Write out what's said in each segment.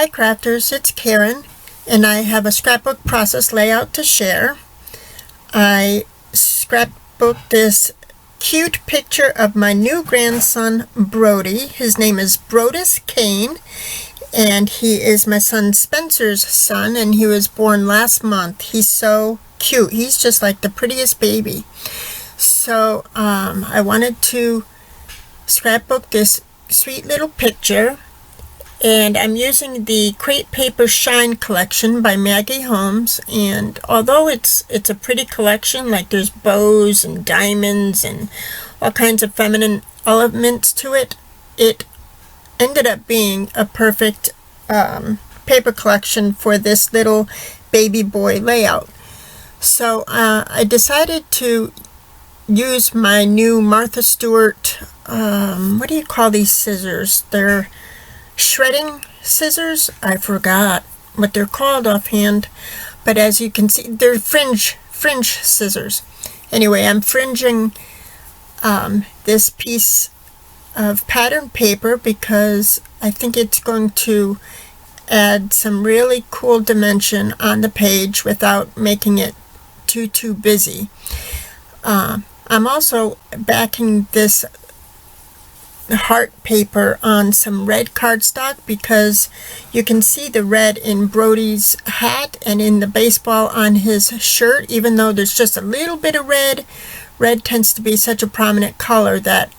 Hi crafters, it's Karen, and I have a scrapbook process layout to share. I scrapbooked this cute picture of my new grandson Brody. His name is Brodus Kane, and he is my son Spencer's son, and he was born last month. He's so cute. He's just like the prettiest baby. So I wanted to scrapbook this sweet little picture. And I'm using the Crepe Paper Shine collection by Maggie Holmes, and although it's a pretty collection, like there's bows and diamonds and all kinds of feminine elements to it, it ended up being a perfect paper collection for this little baby boy layout. So I decided to use my new Martha Stewart, what do you call these scissors? They're shredding scissors. I forgot what they're called offhand, but as you can see, they're fringe scissors. Anyway, I'm fringing this piece of pattern paper because I think it's going to add some really cool dimension on the page without making it too busy. I'm also backing this heart paper on some red cardstock because you can see the red in Brody's hat and in the baseball on his shirt. Even though there's just a little bit of red, red tends to be such a prominent color that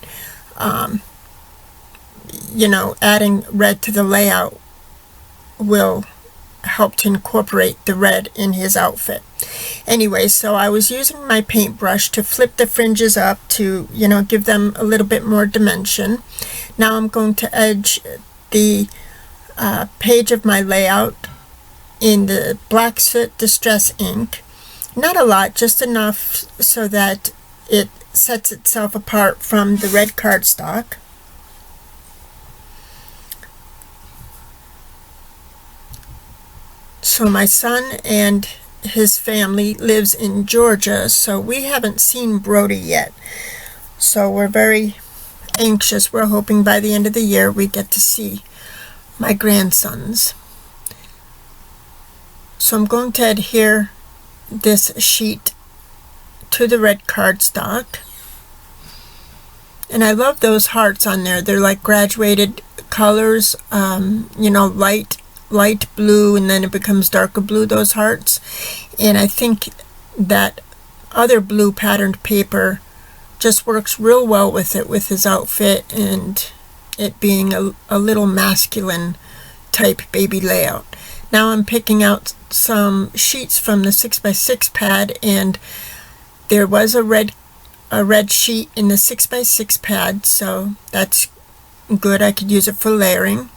adding red to the layout will help to incorporate the red in his outfit. Anyway, so I was using my paintbrush to flip the fringes up to, give them a little bit more dimension. Now I'm going to edge the page of my layout in the Black Soot Distress ink. Not a lot, just enough so that it sets itself apart from the red cardstock. So my son and his family lives in Georgia, so we haven't seen Brody yet. So we're very anxious. We're hoping by the end of the year we get to see my grandsons. So I'm going to adhere this sheet to the red cardstock. And I love those hearts on there. They're like graduated colors, light blue, and then it becomes darker blue, those hearts. And I think that other blue patterned paper just works real well with it, with his outfit and it being a little masculine type baby layout. Now I'm picking out some sheets from the 6x6 pad, and there was a red sheet in the 6x6 pad, so that's good. I could use it for layering.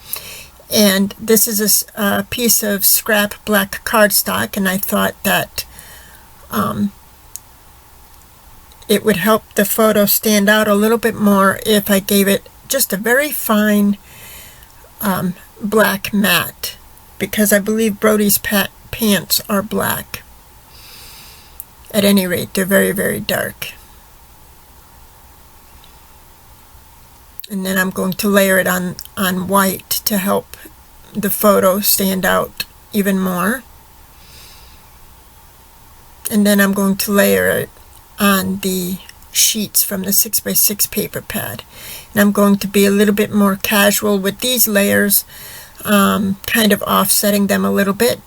And this is a piece of scrap black cardstock, and I thought that it would help the photo stand out a little bit more if I gave it just a very fine black matte, because I believe Brody's pants are black. At any rate, they're very, very dark. And then I'm going to layer it on white to help the photo stand out even more. And then I'm going to layer it on the sheets from the 6x6 paper pad. And I'm going to be a little bit more casual with these layers, kind of offsetting them a little bit,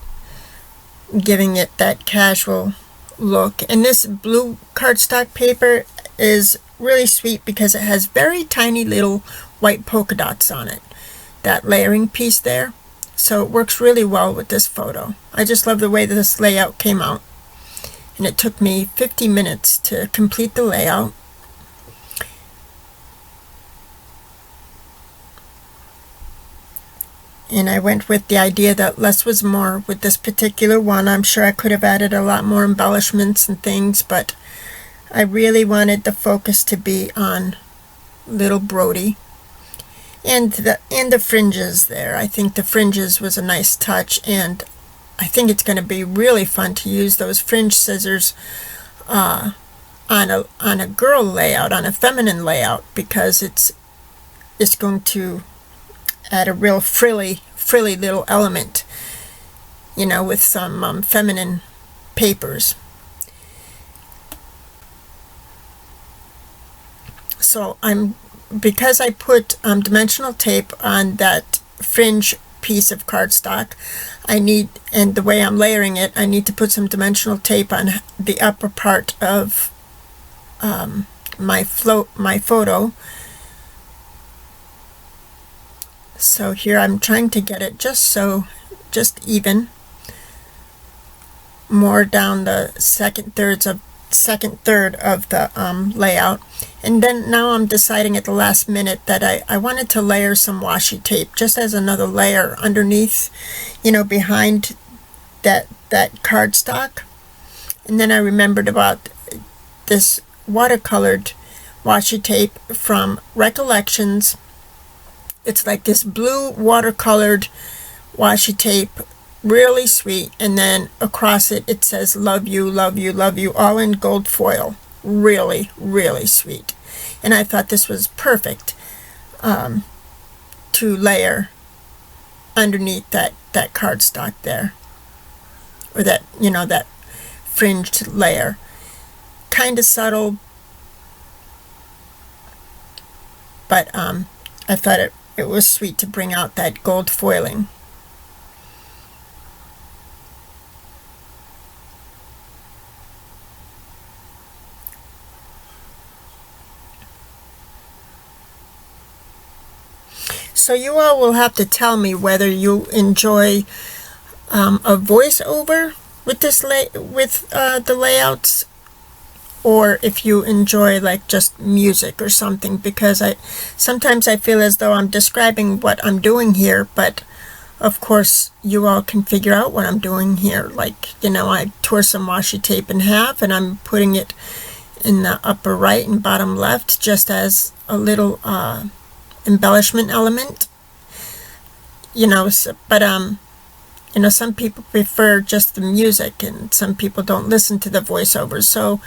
giving it that casual look. And this blue cardstock paper is really sweet because it has very tiny little white polka dots on it, that layering piece there. So it works really well with this photo. I just love the way this layout came out. And it took me 50 minutes to complete the layout. And I went with the idea that less was more with this particular one. I'm sure I could have added a lot more embellishments and things, but I really wanted the focus to be on little Brody and the fringes there. I think the fringes was a nice touch, and I think it's going to be really fun to use those fringe scissors on a girl layout, on a feminine layout, because it's going to add a real frilly frilly little element, you know, with some feminine papers. So because I put dimensional tape on that fringe piece of cardstock, and the way I'm layering it, I need to put some dimensional tape on the upper part of my photo. So here I'm trying to get it just even, more down the second third of the layout. And then now I'm deciding at the last minute that I wanted to layer some washi tape just as another layer underneath, you know, behind that cardstock. And then I remembered about this watercolored washi tape from Recollections. It's like this blue watercolored washi tape, really sweet, and then across it says love you, love you, love you, all in gold foil. Really, really sweet. And I thought this was perfect to layer underneath that cardstock there, or that, you know, that fringed layer. Kind of subtle, but I thought it was sweet to bring out that gold foiling. So you all will have to tell me whether you enjoy a voiceover with the layouts, or if you enjoy like just music or something, because sometimes I feel as though I'm describing what I'm doing here, but of course you all can figure out what I'm doing here. Like, you know, I tore some washi tape in half and I'm putting it in the upper right and bottom left just as a little embellishment element, you know. But you know, some people prefer just the music and some people don't listen to the voiceovers. So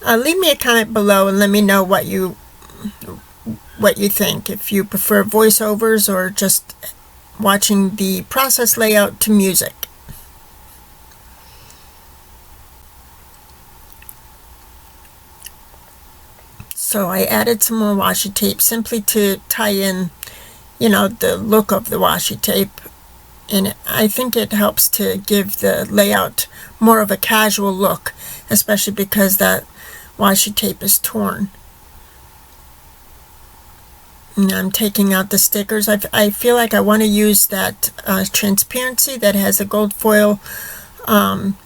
leave me a comment below and let me know what you think, if you prefer voiceovers or just watching the process layout to music. So I added some more washi tape simply to tie in, you know, the look of the washi tape, and I think it helps to give the layout more of a casual look, especially because that washi tape is torn. And I'm taking out the stickers. I feel like I want to use that transparency that has a gold foil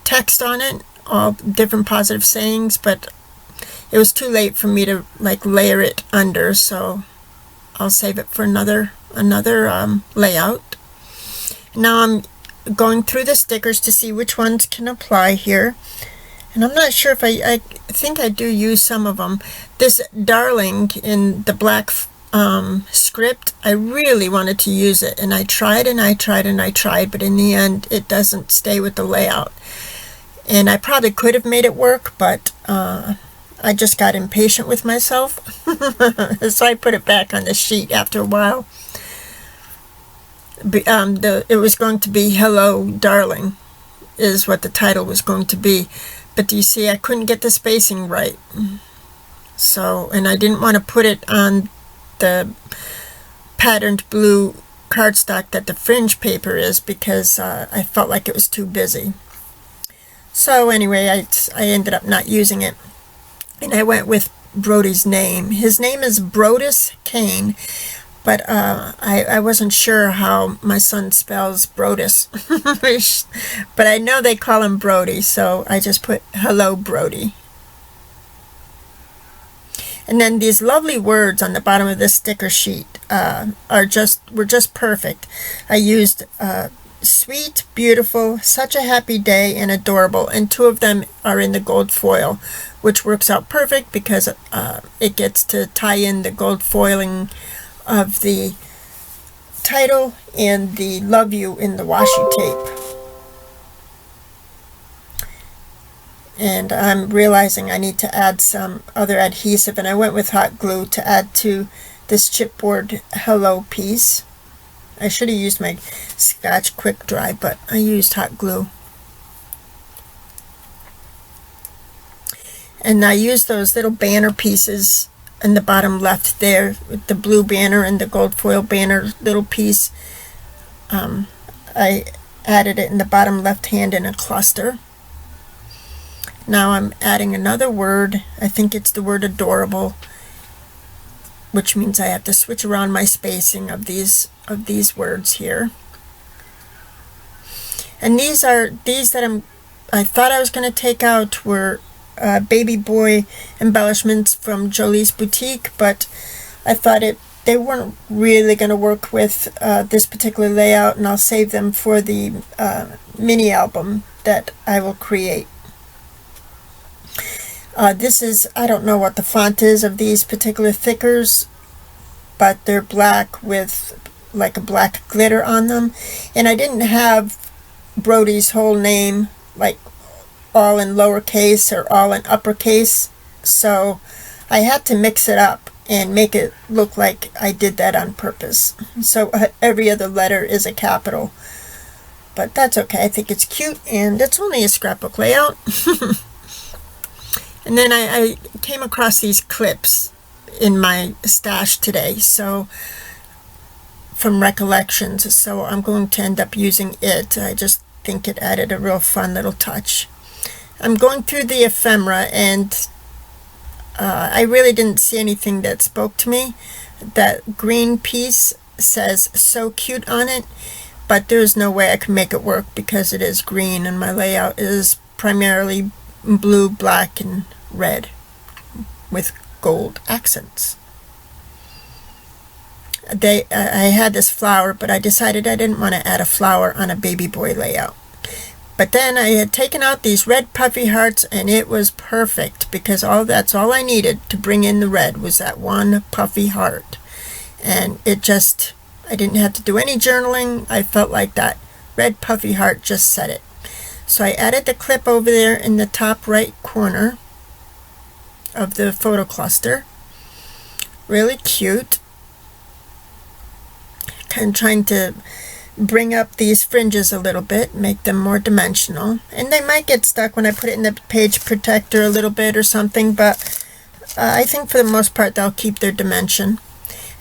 text on it, all different positive sayings, but it was too late for me to like layer it under, so I'll save it for another layout. Now I'm going through the stickers to see which ones can apply here, and I'm not sure if I think I do use some of them. This Darling in the black script, I really wanted to use it, and I tried and I tried and I tried, but in the end it doesn't stay with the layout. And I probably could have made it work, but I just got impatient with myself, so I put it back on the sheet after a while. It was going to be Hello Darling is what the title was going to be, but do you see, I couldn't get the spacing right. So, and I didn't want to put it on the patterned blue cardstock that the fringe paper is, because I felt like it was too busy. So anyway, I ended up not using it, and I went with Brody's name. His name is Brodus Kane, but I wasn't sure how my son spells Brodus. But I know they call him Brody, so I just put Hello Brody. And then these lovely words on the bottom of this sticker sheet were just perfect. I used sweet, beautiful, such a happy day, and adorable, and two of them are in the gold foil, which works out perfect because it gets to tie in the gold foiling of the title and the love you in the washi tape. And I'm realizing I need to add some other adhesive, and I went with hot glue to add to this chipboard hello piece. I should have used my Scotch Quick Dry, but I used hot glue. And I used those little banner pieces in the bottom left there, with the blue banner and the gold foil banner little piece. I added it in the bottom left hand in a cluster. Now I'm adding another word. I think it's the word adorable, which means I have to switch around my spacing of these words here. And these that I thought I was going to take out were baby boy embellishments from Jolie's Boutique, but I thought they weren't really going to work with this particular layout, and I'll save them for the mini album that I will create. This is, I don't know what the font is of these particular thickers, but they're black with like a black glitter on them, and I didn't have Brody's whole name like all in lowercase or all in uppercase, so I had to mix it up and make it look like I did that on purpose. So every other letter is a capital, but that's okay. I think it's cute, and it's only a scrapbook layout. And then I came across these clips in my stash today, so from Recollections, so I'm going to end up using it. I just think it added a real fun little touch. I'm going through the ephemera, and I really didn't see anything that spoke to me. That green piece says "so cute" on it, but there's no way I can make it work because it is green and my layout is primarily blue, black, and red with gold accents. I had this flower, but I decided I didn't want to add a flower on a baby boy layout. But then I had taken out these red puffy hearts, and it was perfect because that's all I needed to bring in the red was that one puffy heart. And I didn't have to do any journaling. I felt like that red puffy heart just said it. So I added the clip over there in the top right corner of the photo cluster. Really cute. Kind of trying to bring up these fringes a little bit, make them more dimensional. And they might get stuck when I put it in the page protector a little bit or something, but I think for the most part they'll keep their dimension.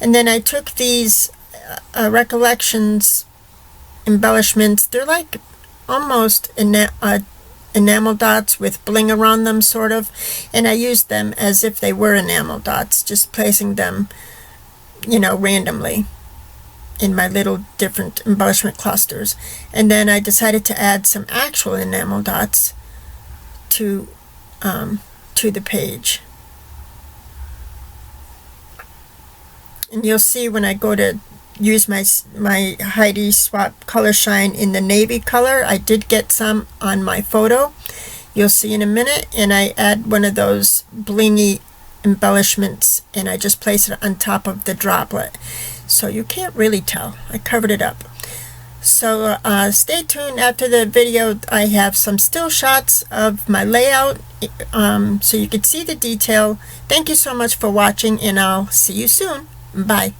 And then I took these Recollections embellishments. They're like almost enamel dots with bling around them, sort of, and I used them as if they were enamel dots, just placing them, randomly in my little different embellishment clusters. And then I decided to add some actual enamel dots to the page. And you'll see when I go to use my Heidi Swap Color Shine in the navy color, I did get some on my photo. You'll see in a minute, and I add one of those blingy embellishments, and I just place it on top of the droplet. So you can't really tell. I covered it up. So stay tuned. After the video, I have some still shots of my layout so you can see the detail. Thank you so much for watching, and I'll see you soon. Bye.